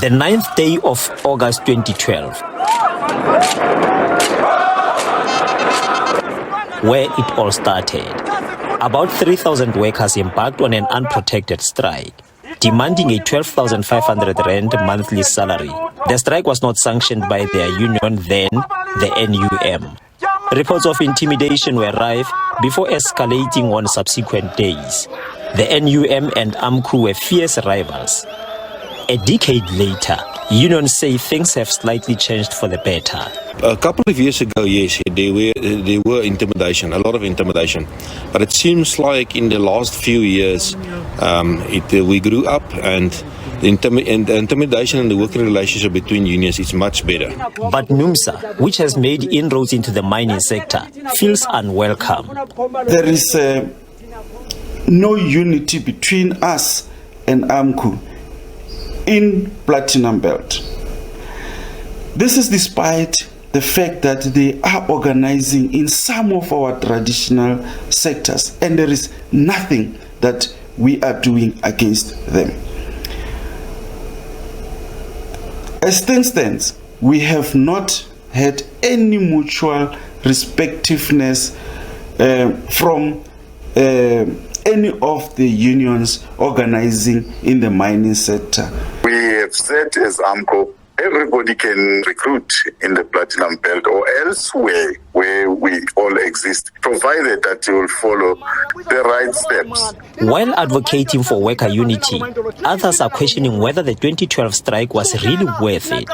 The 9th day of August 2012, where it all started. About 3,000 workers embarked on an unprotected strike, demanding a 12,500 rand monthly salary. The strike was not sanctioned by their union then, the NUM. Reports of intimidation were rife before escalating on subsequent days. The NUM and AMCU were fierce rivals. A decade later, unions say things have slightly changed for the better. A couple of years ago, yes, there were intimidation, a lot of intimidation. But it seems like in the last few years, we grew up, and the intimidation and the working relationship between unions is much better. But NUMSA, which has made inroads into the mining sector, feels unwelcome. There is no unity between us and AMCU in Platinum Belt. This is despite the fact that they are organizing in some of our traditional sectors, and there is nothing that we are doing against them. As things stand, we have not had any mutual respectiveness from any of the unions organizing in the mining sector. We have said as AMCU, everybody can recruit in the Platinum Belt or elsewhere where we all exist, provided that you will follow the right steps. While advocating for worker unity, others are questioning whether the 2012 strike was really worth it.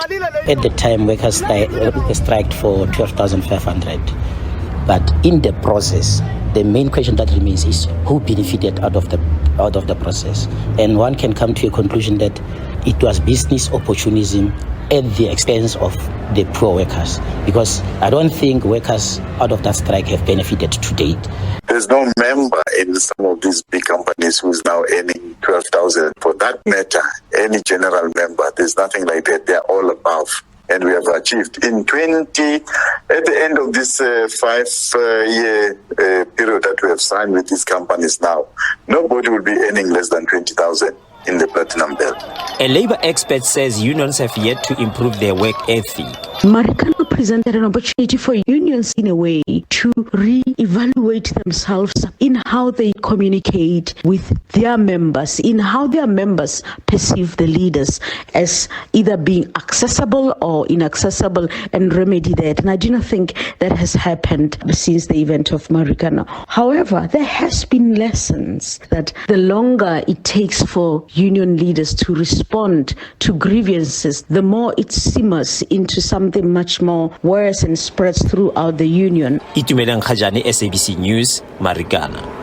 At the time, workers striked for 12,500. But in the process, the main question that remains is who benefited out of the process. And one can come to a conclusion that it was business opportunism at the expense of the poor workers, because I don't think workers out of that strike have benefited to date. There's no member in some of these big companies who's now earning 12,000. For that matter, any general member, there's nothing like that. They're all above. And we have achieved at the end of this 5-year period that we have signed with these companies now, nobody will be earning less than 20,000 in the Platinum Belt. A labor expert says unions have yet to improve their work ethic. Marikana presented an opportunity for unions in a way to re-evaluate themselves in how they communicate with their members, in how their members perceive the leaders as either being accessible or inaccessible, and remedy that. And I do not think that has happened since the event of Marikana. However, there has been lessons that the longer it takes for union leaders to respond to grievances, the more it simmers into something much more worse and spreads throughout the union. Itumeleng Kgajane, SABC News, Marikana.